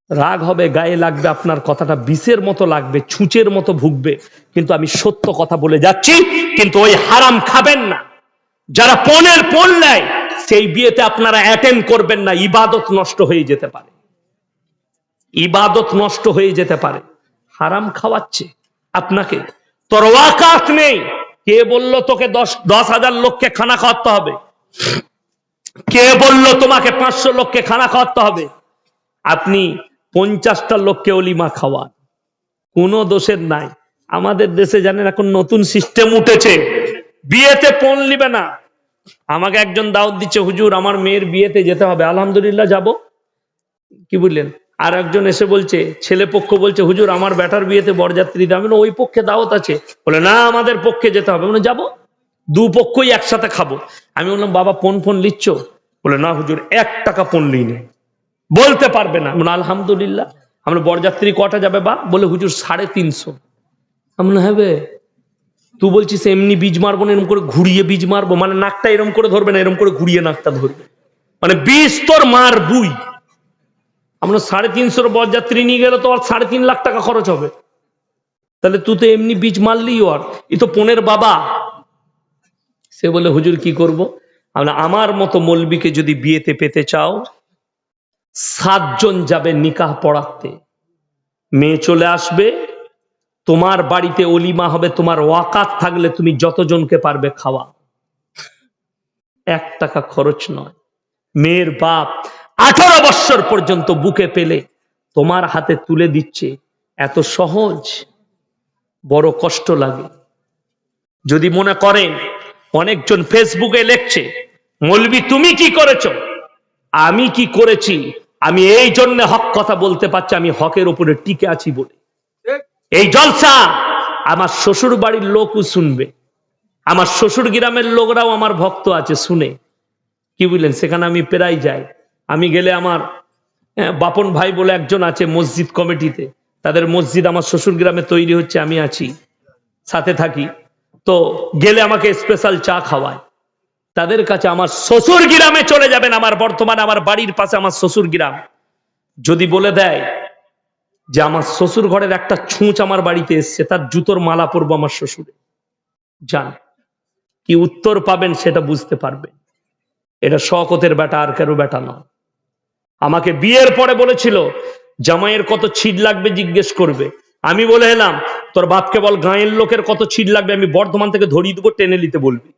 রাগ হবে, গায়ে লাগবে, আপনার কথাটা বিষের মতো লাগবে, ছুঁচের মতো ভুগবে, কিন্তু আমি সত্য কথা বলে যাচ্ছি। কিন্তু ওই হারাম খাবেন না। যারা পণের পণ নেয় সেই বিয়েতে আপনারা অ্যাটেন্ড করবেন না, ইবাদত নষ্ট হয়ে যেতে পারে, ইবাদত নষ্ট হয়ে যেতে পারে। হারাম খাওয়াচ্ছে আপনাকে, তোর ওয়াকাত নেই। কে বলল তোকে 10,000 লোককে খানা খাওয়াতে হবে? কে বলল তোমাকে 500 লোককে খানা খাওয়াতে হবে? আপনি 50টা লোককে অলিমা খাওয়ান, কোনো দোষের নাই। আমাদের দেশে জানেন এখন নতুন সিস্টেম উঠেছে, বিয়েতে পণ নিবে না। আমাকে একজন দাওয়াত দিচ্ছে, হুজুর আমার মেয়ের বিয়েতে যেতে হবে। আলহামদুলিল্লাহ যাব, কি বললেন? আর একজন এসে বলছে, ছেলে পক্ষ বলছে, হুজুর আমার বেটার বিয়েতে বরযাত্রী দিতে হবে। ওই পক্ষে দাওয়াত আছে, বলে না আমাদের পক্ষে যেতে হবে। মানে যাবো, দুপক্ষই একসাথে খাবো। আমি বললাম বাবা পণ ফোন লিচ্ছ? বলে না হুজুর 1 টাকা পণ লিনে, বলতে পারবে না। আলহামদুলিল্লাহ। আমরা বরযাত্রী কটা যাবে বা? বলে হুজুর 350। আমরা হ্যাঁ, তুই বলছিস এমনি বীজ মারবো না, এরকম করে ঘুরিয়ে বীজ মারবো? মানে নাকটা এরকম করে ধরবে না, এরকম করে ঘুরিয়ে নাকটা ধরবে, মানে বীজ তোর মার বুই। আমরা 350 বরযাত্রী নিয়ে গেলে তো আর 3.5 লাখ টাকা খরচ হবে। তাহলে তুই তো এমনি বীজ মারলি, ওর ই তো পনের বাবা। সে বলে হুজুর কি করব? আমার মতো মৌলবীকে যদি বিয়েতে পেতে চাও, 7 জন যাবে নিকাহ পড়াতে, মেয়ে চলে আসবে, তোমার বাড়িতে অলিমা হবে, তোমার ওয়াকাত থাকলে তুমি যতজনকে পারবে খাওয়া, 1 টাকা খরচ নয়। মেয়ের বাপ 18 বছর পর্যন্ত বুকে পেলে তোমার হাতে তুলে দিচ্ছে, এত সহজ? বড় কষ্ট লাগে। যদি মনে করেন, অনেকজন ফেসবুকে লিখছে মৌলবী তুমি কি করেছো, আমি কি করেছি, আমি এই জন্য হক কথা বলতে পারছি, আমি হকের উপরে টিকে আছি বলে। এই জলসা আমার শ্বশুর বাড়ির লোকও শুনবে, আমার শ্বশুর গ্রামের লোকরাও আমার ভক্ত আছে, শুনে, কি বুঝলেন? সেখানে আমি প্রায় যাই। আমি গেলে আমার বাপন ভাই বলে একজন আছে মসজিদ কমিটিতে, তাদের মসজিদ আমার শ্বশুর গ্রামে তৈরি হচ্ছে, আমি আছি, সাথে থাকি। তো গেলে আমাকে স্পেশাল চা খাওয়ায়। তাদের কাছে আমার শ্বশুর গ্রামে চলে যাবেন, আমার বর্তমানে আমার বাড়ির পাশে আমার শ্বশুর গ্রাম, যদি বলে দেয় যে আমার শ্বশুর ঘরের একটা ছুঁচ আমার বাড়িতে এসছে, তার জুতোর মালা পরবো আমার শ্বশুরে, জান কি উত্তর পাবেন সেটা বুঝতে পারবেন। এটা শওকতের বেটা, আর কারো বেটা না। আমাকে বিয়ের পরে বলেছিল জামাইয়ের কত ছিট লাগবে জিজ্ঞেস করবে। আমি বলে এলাম তোর বাপকে বল গাঁয়ের লোকের কত ছিট লাগবে, আমি বর্ধমান থেকে ধরিয়ে দেবো, টেনে নিতে বলবি।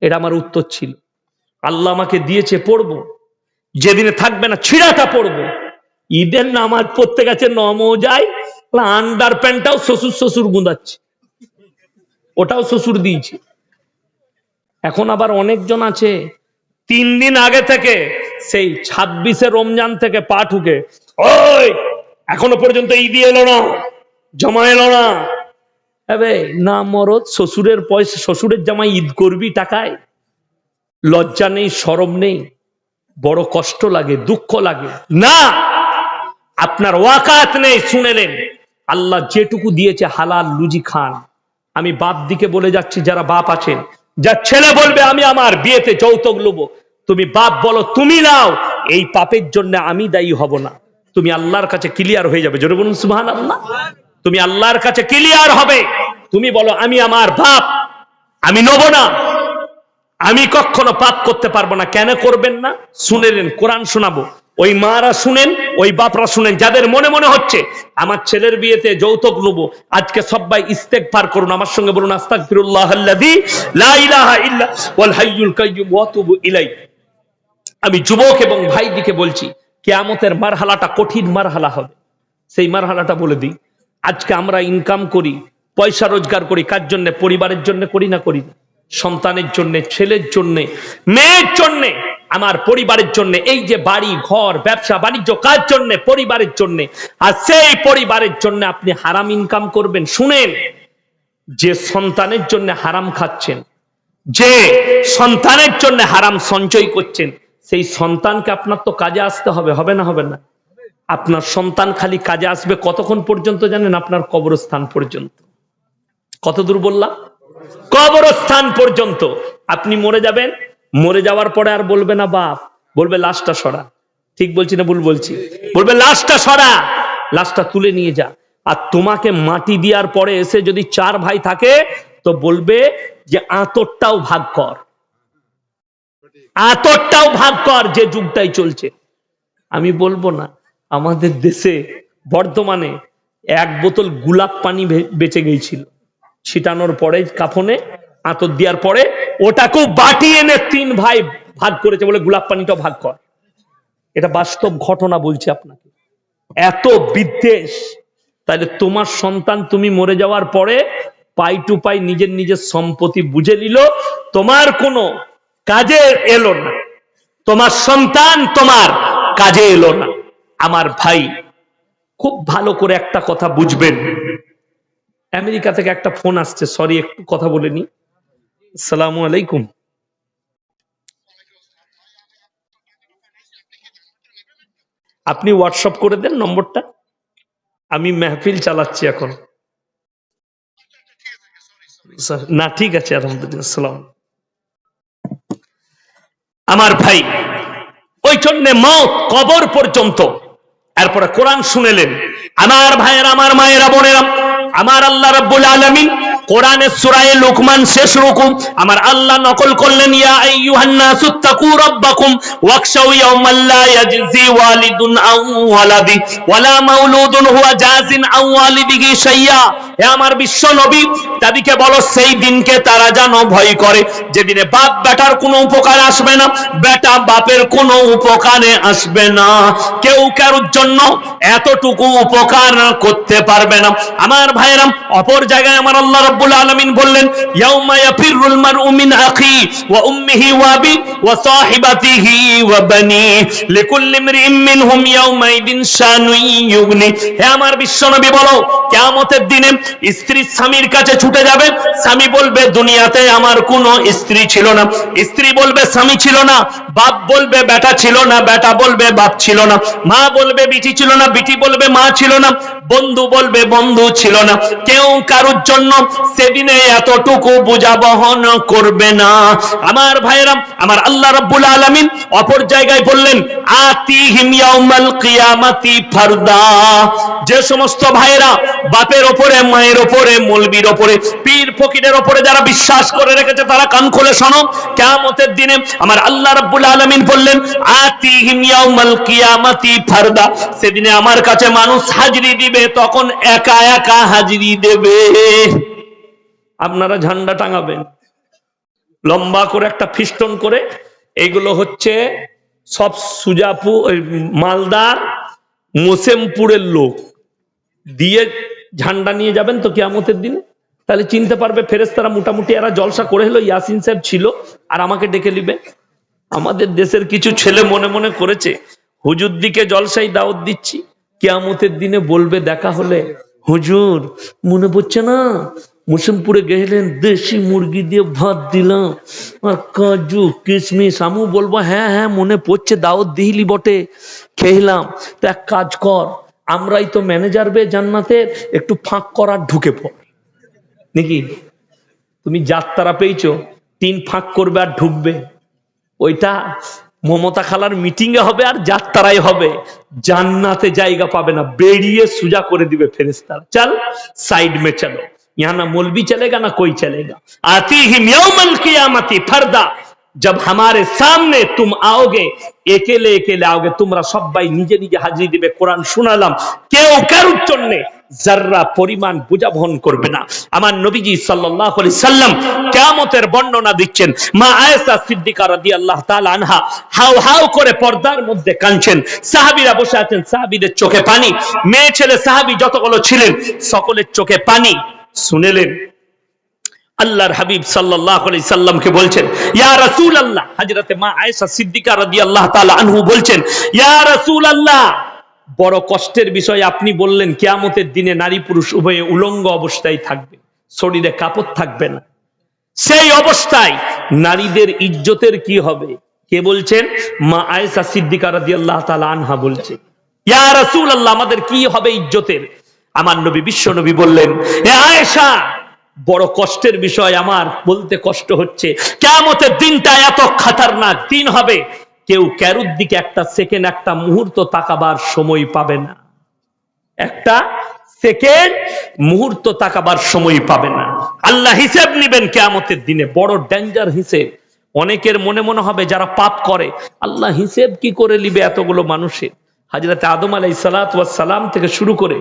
এটা আমার উত্তর ছিল। আল্লাহ আমাকে দিয়েছে পড়বো, যেদিনে থাকবে না ছিঁড়াটা পড়বো। ঈদের নামাজ পড়তে গেছে নমজায়, আন্ডার প্যান্টটাও শ্বশুর গুঁদাচ্ছে, ওটাও শ্বশুর দিয়েছে। এখন আবার অনেকজন আছে 3 দিন আগে থেকে, সেই 26শে রমজান থেকে পা ঠুকে, ওই এখনো পর্যন্ত ঈদ এলো না, জমা এলো না। না মরদ, শ্বশুরের পয়সা, শ্বশুরের জামাই ঈদ করবি টাকায়? লজ্জা নেই, শরম নেই? বড় কষ্ট লাগে, দুঃখ লাগে না। আপনার ওয়াকাত নেই, শুনেলেন আল্লাহ যেটুকু দিয়েছে হালাল লুজি খান। আমি বাপ দিকে বলে যাচ্ছি, যারা বাপ আছেন, যা ছেলে বলবে আমি আমার বিয়েতে যৌতুক নেবো, তুমি বাপ বলো তুমি নাও, এই পাপের জন্য আমি দায়ী হব না। তুমি আল্লাহর কাছে ক্লিয়ার হয়ে যাবে, জোরে বলুন সুবহানাল্লাহ। তুমি আল্লাহর কাছে ক্লিয়ার হবে, তুমি বলো আমি আমার বাপ আমি নেব না, আমি কখনো পাপ করতে পারবো না। কেন করবেন না? শুনেলেন, কোরআন শোনাবো, ওই মারা শুনেন, ওই বাপরা শুনেন। যাদের মনে মনে হচ্ছে আমার ছেলের বিয়েতে যৌতুক নেবো, আজকে সবাই ইস্তেগফার করুন, আমার সঙ্গে বলুন আস্তাগফিরুল্লাহাল্লাযী লা ইলাহা ইল্লা ওয়াল হাইয়ুল কাইয়্যুম ওয়া আতুবু ইলাইহি। আমি যুবক এবং ভাইদিকে বলছি, কিয়ামতের মারহালাটা কঠিন মারহালা হবে। সেই মারহালাটা বলে দিই। আজকে আমরা ইনকাম করি, পয়সা রোজগার করি, কার জন্য? পরিবারের জন্য করি না করি না? সন্তানের জন্য, ছেলের জন্য, মেয়ের জন্য, আমার পরিবারের জন্য। এই যে বাড়ি ঘর ব্যবসা বাণিজ্য, কার জন্য? পরিবারের জন্য। আর সেই পরিবারের জন্য আপনি হারাম ইনকাম করবেন। শুনেন, যে সন্তানের জন্য হারাম খাচ্ছেন, যে সন্তানের জন্য হারাম সঞ্চয় করছেন, সেই সন্তানকে আপনার তো কাজে আসতে হবে, হবে না? হবে না? আপনার সন্তান খালি কাজে আসবে কতক্ষণ পর্যন্ত জানেন? আপনার কবরস্থান পর্যন্ত। কত দূর বললাম? কবরস্থান পর্যন্ত। আপনি মরে যাবেন, মরে যাওয়ার পরে আর বলবে না বাপ, বলবে লাশটা সরা, ঠিক বলছি না ভুল বলছি? বলবে লাশটা সরা, লাশটা তুলে নিয়ে যা। আর তোমাকে মাটি দেওয়ার পরে এসে যদি 4 ভাই থাকে তো বলবে যে আতরটাও ভাগ কর, আতরটাও ভাগ কর, যে যুগটাই চলছে। আমি বলবো না, আমাদের দেশে বর্ধমানে 1 বোতল গোলাপ পানি বেঁচে গিয়েছিল, ছিটানোর পরে কাফনে আতর দেওয়ার পরে ওটাকেও বাটি এনে 3 ভাই ভাগ করেছে, বলে গোলাপ পানিটাও ভাগ কর। এটা বাস্তব ঘটনা বলছি আপনাকে। এত বিদ্বেষ। তাহলে তোমার সন্তান তুমি মরে যাওয়ার পরে পাই টু পাই নিজের নিজের সম্পত্তি বুঝে নিল, তোমার কোনো কাজে এলো না, তোমার সন্তান তোমার কাজে এলো না। আমার ভাই খুব ভালো করে একটা কথা বুঝবেন। আমেরিকা থেকে একটা ফোন আসছে, সরি একটু কথা বলে নি। আসসালামু আলাইকুম। আপনি হোয়াটসঅ্যাপ করে দেন নম্বরটা, আমি মেহফিল চালাচ্ছি এখন। না ঠিক আছে, আলহামদুলিল্লাহ। সালাম। আমার ভাই ওই জন্য মওত কবর পর্যন্ত। এরপরে কোরআন শুনেলেন। আমার ভাইয়েরা, আমার মায়েরা, বোনেরা, আমার আল্লাহ রাব্বুল আলামিন কোরআনের সূরা লুকমান শেষ রুকু আমার আল্লাহ নকল করলেন, ইয়া আইয়ুহান নাসুত্তাকু রাব্বাকুম ওয়াখশাউ ইয়াওমান লা ইয়াজজি ওয়ালিদুন আন ওয়ালাদি ওয়ালা মাউলুদুন হুয়া জাযিন আন ওয়ালিদিহি শাইয়া। হে আমার বিশ্ব নবী, তাদেরকে বলো সেই দিনকে তারা যেন ভয় করে, যেদিনে বাপ বেটার কোনো উপকার আসবে না, বেটা বাপের কোনো উপকারে আসবে না, কেউ কারোর জন্য এতটুকু উপকার করতে পারবে না। আমার ভাইরা, অপর জায়গায় আমার আল্লাহ রাব্বুল আলামিন বললেন, ইয়াউমা ইয়াফিরুল মারউ মিন আখি ওয়া উম্মিহি ওয়া আবি ওয়া সাহিবাতিহি ওয়া বানি লিকুল্লি ইমরিইম মিনহুম ইয়াউমাইদিন শানুন ইউগনি। হে আমার বিশ্বনবী, বলো কিয়ামতের দিনে স্ত্রী স্বামীর কাছে ছুটে যাবে, স্বামী বলবে দুনিয়াতে আমার কোনো স্ত্রী ছিল না, স্ত্রী বলবে স্বামী ছিল না, বাপ বলবে বেটা ছিল না, বেটা বলবে বাপ ছিল না, মা বলবে বিটি ছিল না, বিটি বলবে মা ছিল না, বন্ধু বলবে বন্ধু ছিল না, কেউ কারোর জন্য সেদিনে এতটুকু বোঝা বহন করবে না। আমার ভাইরা, আমার আল্লাহ রাব্বুল আলামিন অপর জায়গায় বললেন, আতিহিম ইয়াউমাল কিয়ামাতি ফারদা। যে সমস্ত ভাইরা বাপের ওপরে, মায়ের ওপরে, মৌলবীর ওপরে, পীর ফকিরের ওপরে যারা বিশ্বাস করে রেখেছে, তারা কান খুলে শোনো, কিয়ামতের দিনে আমার আল্লাহ রাব্বুল আলামিন বললেন, আতিহিম ইয়াউমাল কিয়ামাতি ফারদা। সেদিনে আমার কাছে মানুষ হাজিরি দিবে, তখন একা একা হাজিরি দেবে। আপনারা ঝান্ডা টাঙাবেন লম্বা করে, একটা ফিস্টন করে। এইগুলো হচ্ছে সব সুজাপুর, মালদার, মোসেমপুরের লোক দিয়ে ঝান্ডা নিয়ে যাবেন তো কিয়ামতের দিনে। তাহলে চিনতে পারবে ফেরেশতারা মোটামুটি এরা জলসা করে হলো, ইয়াসিন সাহেব ছিল আর আমাকে ডেকে নিবে। আমাদের দেশের কিছু ছেলে মনে মনে করেছে হুজুর দিকে জলসাই দাওয়াত দিচ্ছি, কিয়ামতের দিনে বলবে দেখা হলে, হুজুর মনে পড়ছে না মুসিমপুরে গেলেন, দেশি মুরগি দিয়ে ভাত দিলাম আর কাজু কিশমিশ। আমি বলবো হ্যাঁ হ্যাঁ মনে পড়ছে, দাওয়াত দিলি বটে, খেলাম। তো এক কাজ কর, আমরাই তো ম্যানেজার বে জান্নাতের, একটু ফাঁক করার ঢুকে পড় নাকি। তুমি যাত্রা পেয়েছো, 3 ফাঁক করবে আর ঢুকবে। ওইটা মমতা খালার মিটিং এ হবে আর যাত্রায় হবে, জান্নাতে জায়গা পাবে না, বেরিয়ে সুজা করে দিবে ফেরেশতারা, চল साइड में चलो, यहाँ ना मौलवी चलेगा ना कोई चलेगा। आतीहिम यौमल कियामती फरदा। जब हमारे सामने तुम आओगे, একেলে একেলে आओगे, তোমরা সবাই নিজে নিজে হাজিরি দিবে। কোরআন শোনালাম, কেউ কারোর জন্য যারা পরিমাণ বোঝা বহন করবে না। আমার নবীজি সাল্লাল্লাহু আলাইহি সাল্লাম কিয়ামতের বর্ণনা দিচ্ছেন। মা আয়েশা সিদ্দিকা রাদিয়াল্লাহু তাআলা আনহা হাউ হাউ করে পর্দার মধ্যে কাঁদছেন, সাহাবীরা বসে আছেন, সাহাবীদের চোখে পানি, মেয়ে ছেলে সাহাবী যতগুলো ছিলেন সকলের চোখে পানি। শুনেলেন আল্লাহর হাবিব সাল্লাল্লাহু আলাইহি সাল্লামকে বলছেন, ইয়া রাসূলুল্লাহ, হযরতে মা আয়েশা সিদ্দিকা রাদিয়াল্লাহু তাআলা আনহু বলছেন, ইয়া রাসূলুল্লাহ, বড় কষ্টের বিষয় আপনি বললেন কিয়ামতের দিনে নারী পুরুষ উভয়ে উলঙ্গ অবস্থায় থাকবে, শরীরে কাপড় থাকবে না। সেই অবস্থায় নারীদের ইজ্জতের কি হবে? কে বলছেন? মা আয়েশা সিদ্দিকা রাদিয়াল্লাহু তাআলা আনহা বলছে, ইয়া রাসূলুল্লাহ, আমাদের কি হবে ইজ্জতের? আমার নবী বিশ্ব নবী বললেন, হে আয়েশা, বড় কষ্টের বিষয়, আমার বলতে কষ্ট হচ্ছে, কিয়ামতের দিনটা এত খতরনাক দিন হবে। কেউ কারোর দিকে একটা সেকেন্ড, একটা মুহূর্ত তাকাবার সময় পাবে না। একটা সেকেন্ড মুহূর্ত তাকাবার সময় পাবে না। আল্লাহ হিসেব নিবেন কিয়ামতের দিনে, বড় ডেঞ্জার হিসেব। অনেকের মনে মনে হবে যারা পাপ করে আল্লাহ হিসেব কি করে নিবে এতগুলো মানুষের। হযরত আদম আলাইহিস সালাতু ওয়াস সালাম থেকে শুরু করে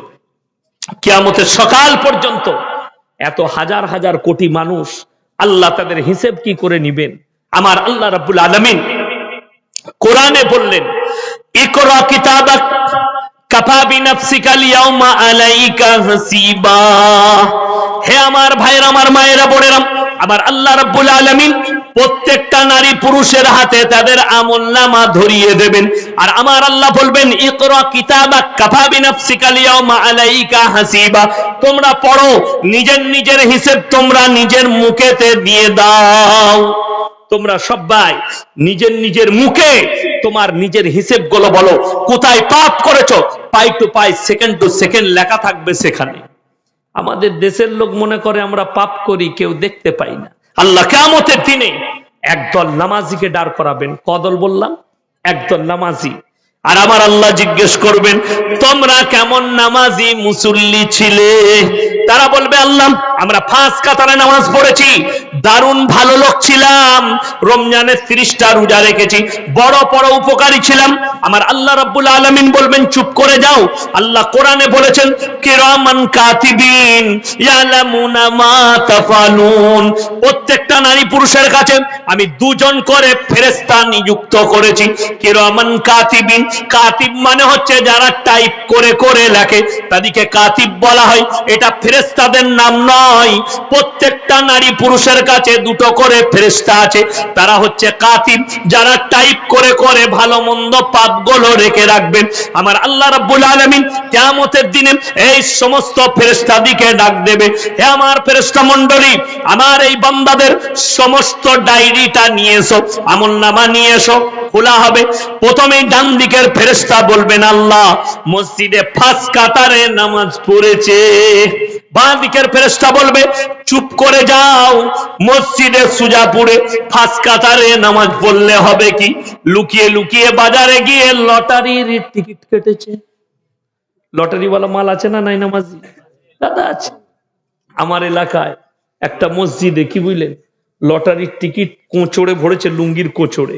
কিয়ামতের সকাল পর্যন্ত এত হাজার হাজার কোটি মানুষ, আল্লাহ তাদের হিসেব কি করে নিবেন? আমার আল্লাহ রাব্বুল আলামিন কোরআনে বললেন, ইকরা কিতাবাক কাফা বিনাফসিকাল ইয়াউমা আলাইকা হাসিবা। হে আমার ভাইরা, আমার মায়েরা, বোনেরা, আমার আল্লাহ রাব্বুল আলামিন প্রত্যেকটা নারী পুরুষের হাতে তাদের আমলনামা ধরিয়ে দেবেন। আর আমার আল্লাহ বলবেন, ইকরা কিতাবাক কাফা বিনাফসিকাল ইয়াউমা আলাইকা হাসিবা। তোমরা পড়ো, নিজের নিজের হিসেব তোমরা নিজের মুখেতে দিয়ে দাও। তোমরা সবাই নিজের নিজের মুখে তোমার নিজের হিসেব গুলো বলো, কোথায় পাপ করেছো পাই টু পাই, সেকেন্ড টু সেকেন্ড লেখা থাকবে সেখানে। আমাদের দেশের লোক মনে করে আমরা পাপ করি, কেউ দেখতে পাই না। আল্লাহ কিয়ামতের দিনে একদল নামাজিকে দাঁড় করাবেন। কদল বললাম? একদল নামাজি। আর আমার আল্লাহ জিজ্ঞেস করবেন, তোমরা কেমন নামাজি মুসল্লি ছিলে? তারা বলবে, আল্লাহ আমরা 5 কাতারে নামাজ পড়েছি, দারুণ ভালো লোক ছিলাম, রমজানের 30টা রোজা রেখেছি, বড় বড় উপকারী ছিলাম। আমার আল্লাহ রাব্বুল আলামিন বলবেন, চুপ করে যাও। আল্লাহ কোরআনে বলেছেন, কিরামান কাতিবিন ইয়ালামুনা মা তাফালুন। প্রত্যেকটা নারী পুরুষের কাছে আমি 2 জন করে ফেরেশতা নিযুক্ত করেছি। কিরামান কাতিবিন, কাতিব মানে হচ্ছে যারা টাইপ করে করে লেখে, তাদেরকে কাতিব বলা হয়। এটা ফেরেশতাদের নাম নয়। প্রত্যেকটা নারী পুরুষের কাছে 2টো করে ফেরেশতা আছে, তারা হচ্ছে কাতিব, যারা টাইপ করে করে ভালো মন্দ পাপগুলো রেখে রাখবেন। আমার আল্লাহ রাব্বুল আলামিন কিয়ামতের দিনে এই সমস্ত ফেরেশতাদিকে ডাক দেবে, হে আমার ফেরেশতা মণ্ডলী, আমার এই বান্দাদের সমস্ত ডায়েরিটা নিয়ে এসো, আমলনামা নিয়ে এসো। খোলা হবে। প্রথমেই ডান দিকের ফেরেশতা বলবেন, আল্লাহ মসজিদে 5 কাতারে নামাজ পড়েছে। বাঁ দিকের ফেরেশতা বলবে, চুপ করে যাও, মসজিদে সুজাপুরে 5 কাতারে নামাজ পড়লে হবে কি? লুকিয়ে লুকিয়ে বাজারে গিয়ে লটারির টিকিট কেটেছে। লটারিওয়ালা মাল আছে না নাই নামাজি? দাদা আছে। আমার এলাকায় একটা মসজিদে কি বুঝলেন, লটারির টিকিট কোঁচড়ে ভরেছে, লুঙ্গির কোঁচড়ে।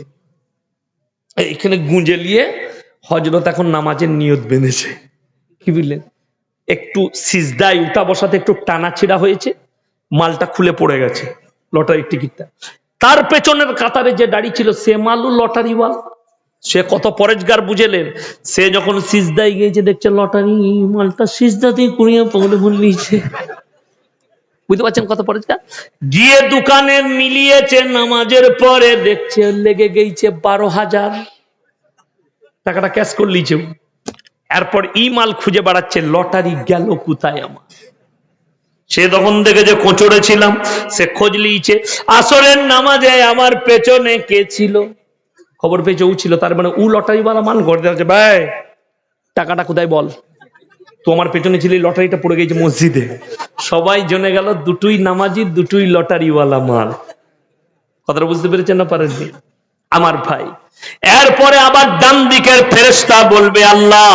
এখানে গুঁজে নিয়ে হযরত এখন নামাজের নিয়ত বেঁধেছে। কি বুঝলেন, একটু সিজদায় উঠা বসাতে একটু টানা ছিড়া হয়েছে, মালটা খুলে পড়ে গেছে লটারির টিকিটটা। তার পেছনের কাতারে যে দাঁড়িয়ে ছিল সে মালু লটারিওয়ালা, সে কত পরেজগার বুঝেলেন। সে যখন সিজদায় গিয়েছে দেখছে লটারি মালটা সিজদাতেই কুড়িয়ে পড়ে বললিছে। বুঝতে পারছেন কত পরেজগার? গিয়ে দোকানে মিলিয়েছে, নামাজের পরে দেখছে লেগে গেছে 12,000 টাকাটা ক্যাশ করে লিছে। এরপর ই মাল খুঁজে বেড়াচ্ছে, লটারি গেল কোথায় আমার। সে তখন দেখে যে কোঁচড়ে ছিলাম, সে খোঁজ লিয়েছে, আসরের নামাজে আমার পেছনে কে ছিল, খবর পেয়েছে ও ছিল। তার মানে ও লটারিওয়ালা মান করে দিচ্ছে, ভাই টাকাটা কোথায় বল, তোমার পেছনে ছিল, লটারিটা পড়ে গেছে মসজিদে। সবাই জেনে গেল দুটোই নামাজি, দুটোই লটারিওয়ালা মাল। কথাটা বুঝতে পেরেছেন না পারেননি আমার ভাই? এরপরে আবার ডান দিকের ফেরেশতা বলবে, আল্লাহ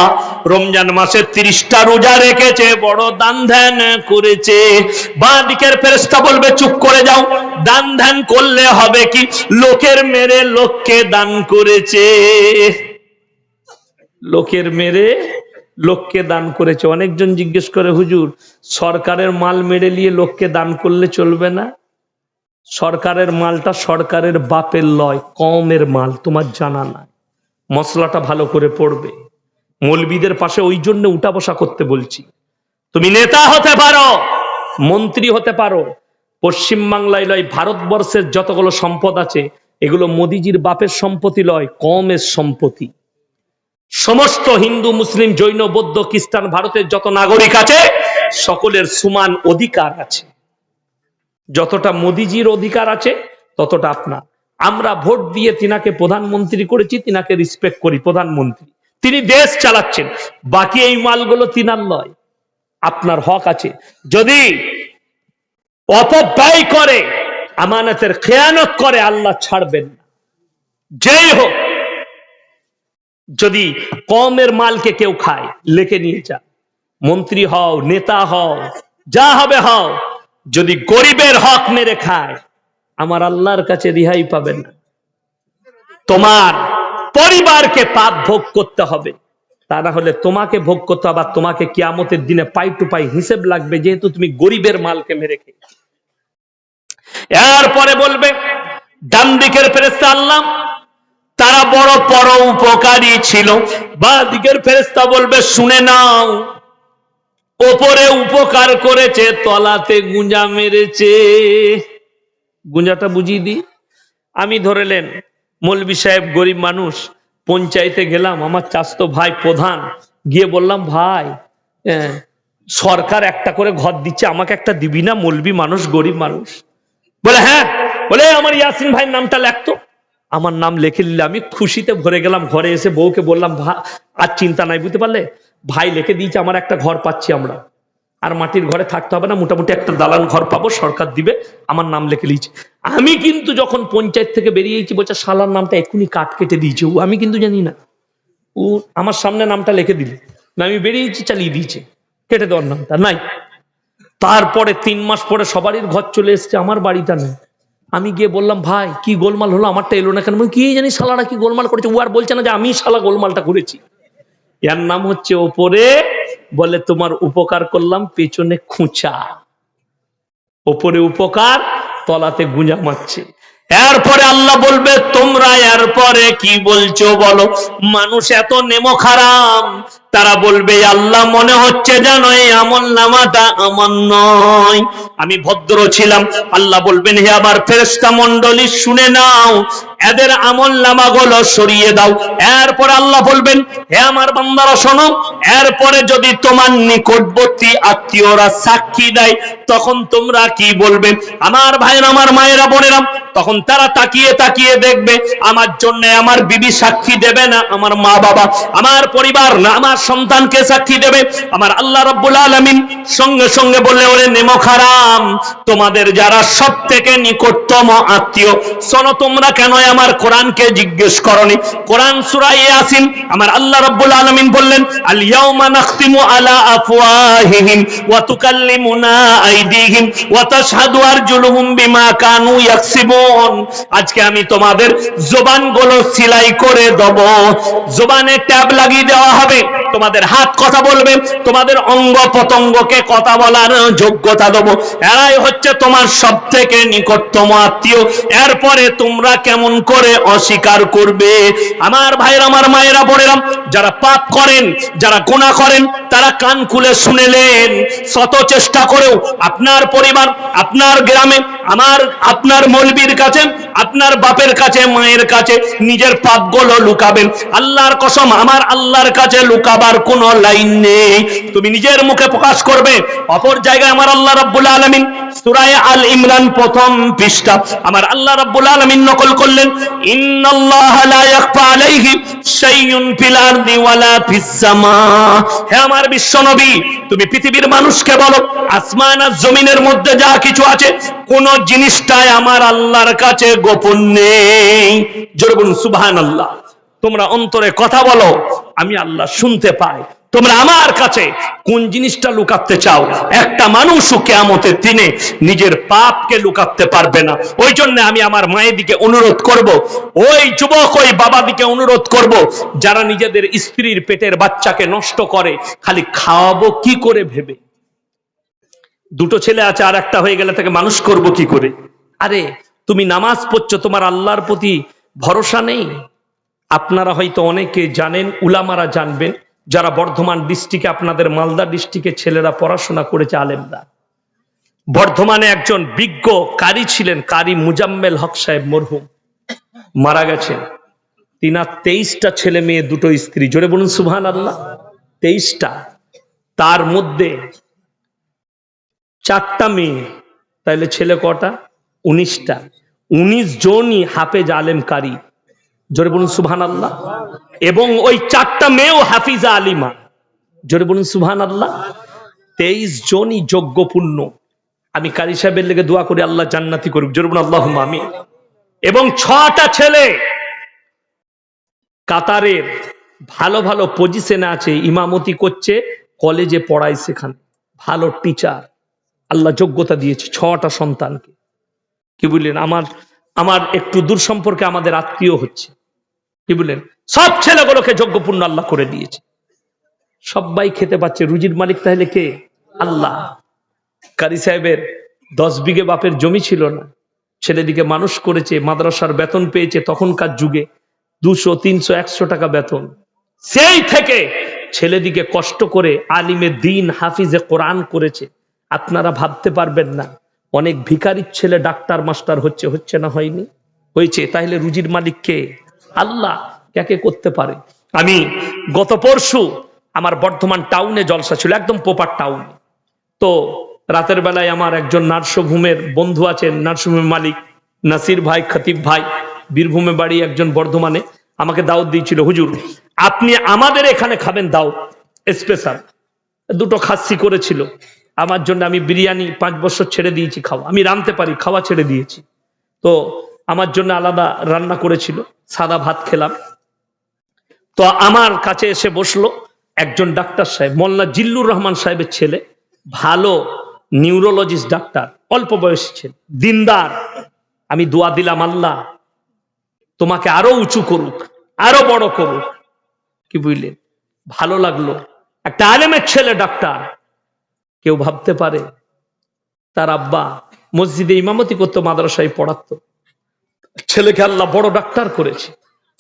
রমজান মাসে 30টা রোজা রেখেছে, বড় দান ধ্যান করেছে। বাঁ দিকের ফেরেশতা বলবে, চুপ করে যাও, দান ধ্যান করলে হবে কি? লোকের মেরে লোককে দান করেছে, লোকের মেরে লোককে দান করেছে। অনেকজন জিজ্ঞেস করে, হুজুর সরকারের মাল মেরে নিয়ে লোককে দান করলে চলবে না? সরকারের মালটা সরকারের বাপের লয়, কমের মাল, তোমার জানা নাই। মশলাটা ভালো করে পড়বে। মৌলবীদের পাশে ওই জন্য উঠা বসা করতে বলছি। তুমি নেতা হতে পারো, মন্ত্রী হতে পারো, পশ্চিম বাংলায় লয়, ভারতবর্ষের যতগুলো সম্পদ আছে এগুলো মোদিজির বাপের সম্পত্তি লয়, কমের সম্পত্তি। সমস্ত হিন্দু, মুসলিম, জৈন, বৌদ্ধ, খ্রিস্টান ভারতের যত নাগরিক আছে সকলের সমান অধিকার আছে। যতটা মোদিজির অধিকার আছে ততটা আপনার। আমরা ভোট দিয়ে তিনাকে প্রধানমন্ত্রী করেছি, তিনাকে রিসপেক্ট করি, প্রধানমন্ত্রী, তিনি দেশ চালাচ্ছেন, বাকি এই মালগুলো তিনার নয়, আপনার হক আছে। যদি অপব্যয় করে, আমানতের খেয়ানত করে, আল্লাহ ছাড়বেন না। যেই হোক যদি কমের মালকে কেউ খায়, লেখে নিয়ে যা, মন্ত্রী হও, নেতা হও, যা হবে হও, যদি গরিবের হক মেরে খায়, আমার আল্লাহর কাছে রিহাই পাবেন না। তোমার পরিবারকে পাপ ভোগ করতে হবে, তা না হলে তোমাকে ভোগ করতে হবে, আর তোমাকে কিয়ামতের দিনে পাই টু পাই হিসেব লাগবে, যেহেতু তুমি গরিবের মালকে মেরে খেয়েছো। এরপরে বলবে ডান দিকের ফেরেশতা আল্লাহ, তারা বড় পরোপকারী ছিল। বাঁ দিকের ফেরেশতা বলবে শুনে নাও, ওপরে উপকার করেছে, তলাতে গুঁজা মেরেছে। গুঁজাটা বুঝিয়ে দিই। আমি ধরেলেন মৌলভী সাহেব গরিব মানুষ, পঞ্চায়েতে গেলাম, আমার চাচতো ভাই প্রধান, গিয়ে বললাম ভাই সরকার একটা করে ঘর দিচ্ছে, আমাকে একটা দিবি না, মৌলভী মানুষ, গরিব মানুষ। বলে হ্যাঁ, বলে আমার ইয়াসিন ভাইয়ের নামটা লেখতো। আমার নাম লিখে নিলে আমি খুশিতে ভরে গেলাম। ঘরে এসে বউকে বললাম আর চিন্তা নাই, বুঝতে পারলে ভাই লিখে দিয়েছে, আমার একটা ঘর পাচ্ছি, আমরা আর মাটির ঘরে থাকতে হবে না, মোটামুটি একটা দালান ঘর পাবো, সরকার দিবে, আমার নাম লিখে দিয়েছে। আমি কিন্তু যখন পঞ্চায়েত থেকে বেরিয়েছি, বলছে শালার নামটা এক্ষুনি কাট কেটে দিয়েছে, ও আমি কিন্তু জানি না, ও আমার সামনে নামটা লিখে দিলে, আমি বেরিয়েছি, চালিয়ে দিয়েছে, কেটে দেওয়ার নামটা নাই। তারপরে 3 মাস পরে সবারই ঘর চলে এসছে, আমার বাড়িটা নেই। আমি গিয়ে বললাম ভাই কি গোলমাল হলো, আমারটা এলো না কেন? কি জানি শালারা কি গোলমাল করেছে, ও আর বলছে না যে আমি শালা গোলমালটা করেছি। এর নাম হচ্ছে ওপরে বলে তোমার উপকার করলাম, পেছনে খুঁচা। ওপরে উপকার, তলাতে গুঁজা মারছে। এরপরে আল্লাহ বলবে তোমরা এরপরে কি বলছো বলো। মানুষ এত নেমো খারাপ, তারা বলবে আল্লাহ মনে হচ্ছে জানো এই আমল নামাটা আমার নয়, আমি ভদ্র ছিলাম। আল্লাহ বলবেন হে আমার ফেরেশতা মণ্ডলী শুনে নাও, এদের আমল নামাগুলো সরিয়ে দাও। এরপরে আল্লাহ বলবেন হে আমার বান্দারা শোনো, এরপরে যদি তোমার নিকটবর্তী আত্মীয়রা সাক্ষী দেয়, তখন তোমরা কি বলবে? আমার ভাইরা, আমার মায়েরা, বোনেরা, তখন তারা তাকিয়ে তাকিয়ে দেখবে আমার জন্য আমার বিবি সাক্ষী দেবে না, আমার মা বাবা, আমার পরিবার না, আমার সন্তানকে সাক্ষী দেবে। আমার আল্লাহ রাব্বুল আলামিন সঙ্গে সঙ্গে বললে ওরে নেমো খারাম, তোমাদের যারা সব থেকে নিকটতম আত্মীয়, শোনো তোমরা কেন আমার কোরআনকে জিজ্ঞেস করনি? কোরআন সূরা ইয়াসিন আমার আল্লাহ রাব্বুল আলামিন বললেন আল ইয়াউমা নাখতিমু আলা আফওয়াহিহিম ওয়া তুকাল্লিমুনা আইদিহিম ওয়া তাশহাদু আরজুলুহুম বিমা কানু ইয়াকসিবুন। আজকে আমি তোমাদের জবানগুলো সেলাই করে দেব, জবানে ট্যাব লাগিয়ে দেওয়া হবে, তোমাদের হাত কথা বলবে, তোমাদের অঙ্গ প্রত্যঙ্গকে কথা বলার যোগ্যতা দেব। এরাই হচ্ছে তোমার সব থেকে নিকটতম আত্মীয়। এরপরে তোমরা কেমন করে অস্বীকার করবে? আমার ভাইরা, আমার মায়েরা, বোনেরা, যারা পাপ করেন, যারা গুনাহ করেন, তারা কান খুলে শুনেলেন। শত চেষ্টা করেও আপনার পরিবার, আপনার গ্রামে, আপনার মৌলবীর কাছে, আপনার বাপের কাছে, মায়ের কাছে নিজের পাপগুলো লুকাবেন। আল্লাহর কসম, আমার আল্লাহর কাছে লুকাবার কোনো লাইন নেই, তুমি নিজের মুখে প্রকাশ করবে। অপর জায়গায় আমার আল্লাহ রাব্বুল আলামিন সূরা আল ইমরান প্রথম পৃষ্ঠা আমার আল্লাহ রাব্বুল আলামিন নকল করলেন ইন্নাল্লাহা লা ইয়াখফা আলাইহি শাইউন ফিল আরদি ওয়ালা ফিস সামা। হে আমার বিশ্বনবী, তুমি পৃথিবীর মানুষকে বলো আসমান আর জমিনের মধ্যে যা কিছু আছে কোন জিনিসটাই আমার আল্লাহর কাছে গোপন নেই। জোরে বলুন সুবহানাল্লাহ। তোমরা অন্তরে কথা বলো, আমি আল্লাহ শুনতে পাই। তোমরা আমার কাছে কোন জিনিসটা লুকাতে চাও? একটা মানুষও কিয়ামতের দিনে নিজের পাপকে লুকাতে পারবে না। ওই জন্য আমি আমার মায়ের দিকে অনুরোধ করব, ওই যুবক, ওই বাবা দিকে অনুরোধ করব, যারা নিজেদের স্ত্রীর পেটের বাচ্চাকে নষ্ট করে খালি খাওয়াবো কি করে ভেবে। দুটো ছেলে আছে, আর একটা হয়ে গেলে তাকে মানুষ করব কি করে? আরে তুমি নামাজ পড়ছো, তোমার আল্লাহর প্রতি ভরসা নেই? আপনারা হয়তো অনেকে জানেন, উলামারা জানবেন, যারা বর্ধমান ডিস্ট্রিক্টে, আপনাদের মালদা ডিস্ট্রিক্টে ছেলেরা পড়াশোনা করেছে, আলেমরা। বর্ধমানে একজন বিজ্ঞ কারি ছিলেন, কারি মুজাম্মেল হক সাহেব মরহুম, মারা গেছেন। তিনার 23টা ছেলে মেয়ে, 2টো স্ত্রী। জোরে বলুন সুবহানাল্লাহ। 23টা, তার মধ্যে 4টা মেয়ে, তাইলে ছেলে কটা? 19টা। 19 জনই হাফেজ আলেম কারি। জোরে বলুন সুবহানাল্লাহ। এবং ওই 4টা মেয়েও হাফিজা আলিমা। জোরে বলুন সুবহানাল্লাহ। 23 জনই যোগ্যপূর্ণ। আমি কারি সাহেবের লেগে দোয়া করি আল্লাহ জান্নাতি করুক। জোরে বলুন আল্লাহুম্মা আমিন। এবং 6টা ছেলে কাতারের ভালো ভালো পজিশনে আছে, ইমামতি করছে, কলেজে পড়ায়, সেখানে ভালো টিচার, আল্লাহ যোগ্যতা দিয়েছে 6টা সন্তানকে। কি বললেন? আমার আমার একটু দূর সম্পর্কে আমাদের আত্মীয় হচ্ছে, কি বললেন, সব ছেলেগুলোকে যোগ্যপূর্ণ আল্লাহ করে দিয়েছে, সবাই খেতে পাচ্ছে। রুজির মালিক তাহলে কে? আল্লাহ। কারি সাহেবের 10 বিঘে বাপের জমি ছিল না, ছেলেদিকে মানুষ করেছে, মাদ্রাসার বেতন পেয়েছে তখনকার যুগে 200, 300, 100 টাকা বেতন। সেই থেকে ছেলেদিকে কষ্ট করে আলিমে দিন, হাফিজে কোরআন করেছে। আপনারা ভাবতে পারবেন না, অনেক ভিখারির ছেলে ডাক্তার মাস্টার হচ্ছে, হচ্ছে না হয়নি? হয়েছে। তাহলে রুজির মালিক কে? আল্লাহ। কে করতে পারে? আমি গত পরশু আমার বর্ধমান টাউনে জলসা ছিল, একদম পোপার টাউন। তো রাতের বেলায় আমার একজন নার্সভূমের বন্ধু আছেন, নার্সভূমের মালিক নাসির ভাই, খতিব ভাই, বীরভূমে বাড়ি, একজন বর্ধমানে, আমাকে দাওয়াত দিয়েছিল, হুজুর আপনি আমাদের এখানে খাবেন দাওয়াত স্পেশাল। 2টো খাসি করেছিল আমার জন্য। আমি বিরিয়ানি 5 বছর ছেড়ে দিয়েছি খাওয়া, আমি রাঁধতে পারি, খাওয়া ছেড়ে দিয়েছি। তো আমার জন্য আলাদা রান্না করেছিল, সাদা ভাত খেলাম। তো আমার কাছে এসে বসলো একজন ডাক্তার সাহেব, মোল্লা জিল্লুর রহমান সাহেবের ছেলে, ভালো নিউরোলজিস্ট ডাক্তার, অল্প বয়সী ছেলে, দিনদার। আমি দোয়া দিলাম, আল্লাহ তোমাকে আরো উঁচু করুক, আরো বড় করুক। কি বুঝলেন? ভালো লাগলো, একটা আলেমের ছেলে ডাক্তার। কেউ ভাবতে পারে তার আব্বা মসজিদে ইমামতি করতো, মাদ্রাসায় পড়াতো, ছেলেকে আল্লাহ বড় ডাক্তার করেছে।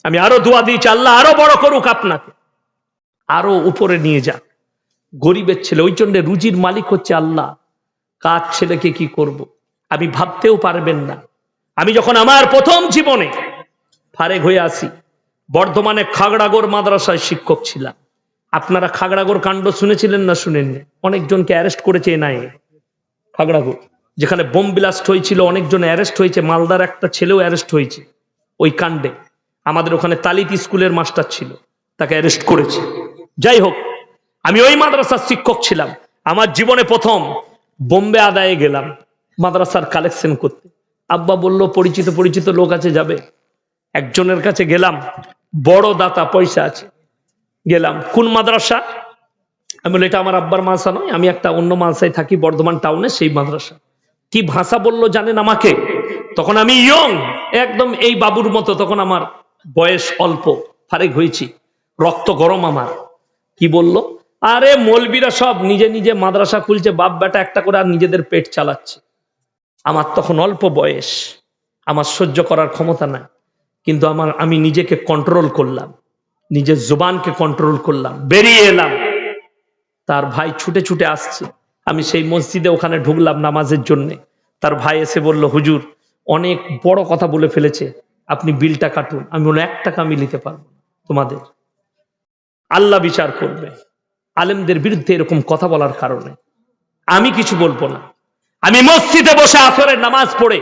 আমি আরো দোয়া দিয়েছি, আল্লাহ আরো বড় করুক, আপনাকে আরো উপরে নিয়ে যাক। গরিবের ছেলে, ওই জন্য রুজির মালিক হচ্ছে আল্লাহ। কার ছেলেকে কি করব আমি ভাবতেও পারবেন না। আমি যখন আমার প্রথম জীবনে ফারেক হয়ে আসি, বর্ধমানে খাগড়াগড় মাদ্রাসায় শিক্ষক ছিলাম। আপনারা খাগড়াগড় কাণ্ড শুনেছিলেন না শুনেননি? অনেকজনকে অ্যারেস্ট করেছে এনআইএ। খাগড়াগড় যেখানে বোম ব্লাস্ট হয়েছিল, অনেকজন অ্যারেস্ট হয়েছে, মালদার একটা ছেলেও অ্যারেস্ট হয়েছে ওই কাণ্ডে। আমাদের ওখানে তালিত স্কুলের মাস্টার ছিল, তাকে অ্যারেস্ট করেছে। যাই হোক, আমি ওই মাদ্রাসার শিক্ষক ছিলাম। আমার জীবনে প্রথম বোম্বে আদায়ে গেলাম মাদ্রাসার কালেকশন করতে। আব্বা বলল পরিচিত পরিচিত লোক আছে, যাবে। একজনের কাছে গেলাম, বড় দাতা, পয়সা আছে। গেলাম, কোন মাদ্রাসা? আমি বলি এটা আমার আব্বার মাদ্রাসা নয়, আমি একটা অন্য মাদ্রাসায় থাকি বর্ধমান টাউনে, সেই মাদ্রাসা। কি ভাষা বললো জানেন আমাকে? তখন আমি ইয়ং, একদম এই বাবুর মতো, তখন আমার বয়স অল্প, ফারেক হয়েছি, রক্ত গরম আমার। কি বলল? আরে মৌলবীরা সব নিজে নিজে মাদ্রাসা খুলছে, বাপ বেটা একটা করে, আর নিজেদের পেট চালাচ্ছে। আমার তখন অল্প বয়স, আমার সহ্য করার ক্ষমতা নাই, কিন্তু আমি নিজেকে কন্ট্রোল করলাম, নিজের জুবানকে কন্ট্রোল করলাম, বেরিয়ে এলাম। তার ভাই ছুটে ছুটে আসছে, আমি সেই মসজিদে ওখানে ঢুকলাম নামাজের জন্য। তার ভাই এসে বলল, হুজুর অনেক বড় কথা বলে ফেলেছে, আপনি বিলটা কাটুন। আমি বললাম 1 টাকা আমি নিতে পারবো না, তোমাদের আল্লাহ বিচার করবে। আলেমদের বিরুদ্ধে এরকম কথা বলার কারণে আমি কিছু বলবো না। আমি মসজিদে বসে আসরের নামাজ পড়ে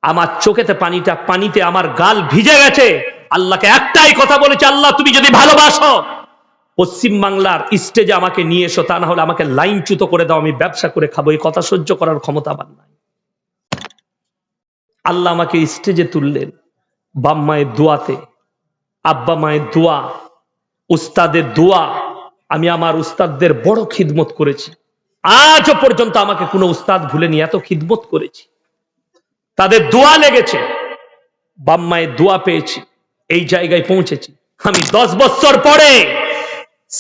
আমার চোখেতে পানিতে আমার গাল ভিজে গেছে। আল্লাহকে একটাই কথা বলেছে, আল্লাহ তুমি যদি ভালোবাসো পশ্চিম বাংলার স্টেজে আমাকে নিয়ে এসো, তা না হলে আমাকে লাইনচ্যুত করে দাও, আমি ব্যবসা করে খাবো। এই কথা সহ্য করার ক্ষমতা আমার নাই। আল্লাহ আমাকে স্টেজে তুললেন, বাপ মায়ের দোয়াতে, আব্বা মায়ের দোয়া, উস্তাদের দোয়া। আমি আমার উস্তাদদের বড় খিদমত করেছি, আজও পর্যন্ত আমাকে কোনো উস্তাদ ভুলেনি, এত খিদমত করেছি, তাদের দোয়া লেগেছে, বাপ মায়ের দোয়া পেয়েছি, এই জায়গায় পৌঁছেছি। আমি 10 বছর পরে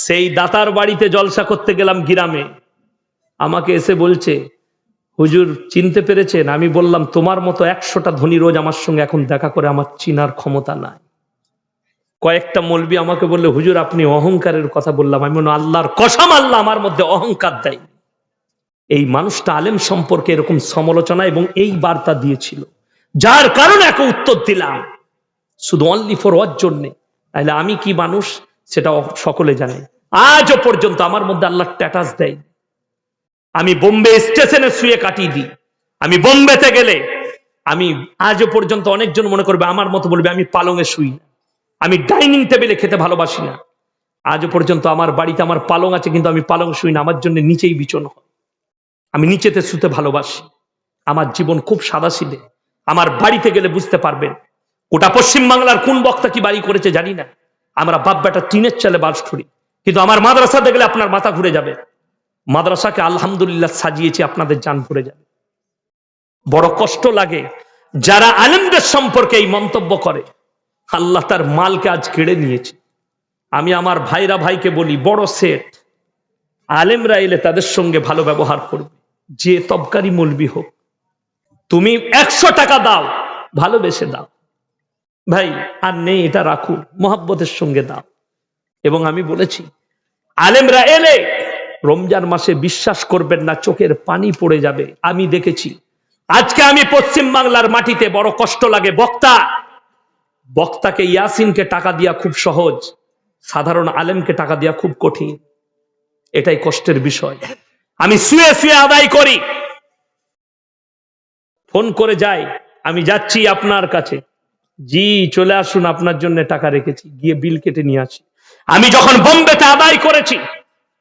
সেই দাতার বাড়িতে জলসা করতে গেলাম গ্রামে, আমাকে এসে বলছে, হুজুর চিনতে পেরেছেন? আমি বললাম, তোমার মতো 100টা ধনী রোজ আমার সঙ্গে এখন দেখা করে, আমার চিনার ক্ষমতা নাই। কয়েকটা মৌলবি আমাকে বললে, হুজুর আপনি অহংকারের কথা বললাম। আমি বললাম, আল্লাহর কসম, আল্লাহ আমার মধ্যে অহংকার দেয়। এই মানুষটা আলেম সম্পর্কে এরকম সমালোচনা এবং এই বার্তা দিয়েছিল, যার কারণে একে উত্তর দিলাম, শুধু অনলি ফর ওর জন্যে। তাহলে আমি কি মানুষ সেটা সকলে জানে। আজও পর্যন্ত আমার মধ্যে আল্লাহ স্ট্যাটাস দেয়। আমি বোম্বে স্টেশনে শুয়ে কাটিয়ে দিই। আমি বোম্বেতে গেলে আমি আজও পর্যন্ত অনেকজন মনে করবে আমার মতো, বলবে আমি পালঙে শুই না, আমি ডাইনিং টেবিলে খেতে ভালোবাসি না। আজও পর্যন্ত আমার বাড়িতে আমার পালং আছে, কিন্তু আমি পালং শুই না, আমার জন্য নিচেই বিছানো হয়, আমি নিচেতে শুতে ভালোবাসি। আমার জীবন খুব সাদাসিধে। আমার বাড়িতে গেলে বুঝতে পারবেন, ওটা পশ্চিম বাংলার কোন বক্তা কি বাড়ি করেছে জানি না, আমরা বাপ বেটা টিনের চালে বাস করি, কিন্তু আমার মাদ্রাসা দেখলে আপনার মাথা ঘুরে যাবে। মাদ্রাসাকে আলহামদুলিল্লাহ সাজিয়েছি, আপনাদের জান ঘুরে যাবে। বড় কষ্ট লাগে যারা আলেমদের সম্পর্কে এই মন্তব্য করে। আল্লাহ তার মালকে আজ কেড়ে নিয়েছে। আমি আমার ভাইকে বলি, বড় সেট আলেমরা এলে তাদের সঙ্গে ভালো ব্যবহার করবে, যে তবকারি মৌলবি হোক। তুমি 100 টাকা দাও, ভালোবেসে দাও, ভাই আর নেই এটা রাখুন, মোহাব্বতের সঙ্গে দাও। এবং আমি বলেছি, আলেমরা এলে রমজান মাসে বিশ্বাস করবেন না, চোখের পানি পড়ে যাবে। আমি দেখেছি। আজকে আমি পশ্চিম বাংলার মাটিতে, বড় কষ্ট লাগে। বক্তাকে ইয়াসিনকে টাকা দিয়া খুব সহজ, সাধারণ আলেমকে টাকা দিয়া খুব কঠিন। এটাই কষ্টের বিষয়। আমি শুয়ে শুয়ে আদায় করি, ফোন করে যাই, আমি যাচ্ছি আপনার কাছে, জি চলে আসুন, আপনার জন্য টাকা রেখেছি, গিয়ে বিল কেটে নিয়ে আসি। আমি যখন বোম্বেতে আদায় করেছি,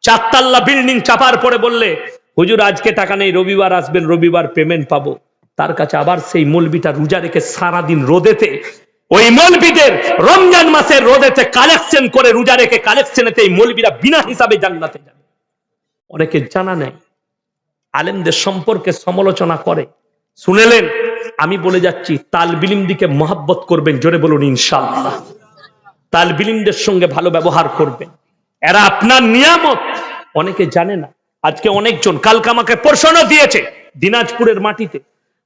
4 তলা বিল্ডিং চাপার পরে বললে, হুজুর আজকে টাকা নেই, রবিবার আসবেন, রবিবার পেমেন্ট পাবো। তার কাছে আবার সেই মৌলবিটা রোজা রেখে সারাদিন রোদেতে, ওই মৌলবিদের রমজান মাসের রোদেতে কালেকশন করে, রোজা রেখে কালেকশনেতে এই মৌলবিরা বিনা হিসাবে জান্নাতে যাবে। অনেকে জানা নেই, আলেমদের সম্পর্কে সমালোচনা করে। শুনেলেন, আমি বলে যাচ্ছি, তালবিলিম দিকে মহব্বত করবেন, জোরে বলুন ইনশাআল্লাহ। তালবিলিমদের সঙ্গে ভালো ব্যবহার করবেন, এরা আপনার নিয়ামত। অনেকে জানে না। আজকে অনেকজন, কালকে আমাকে প্রশ্ন দিয়েছে, দিনাজপুরের মাটিতে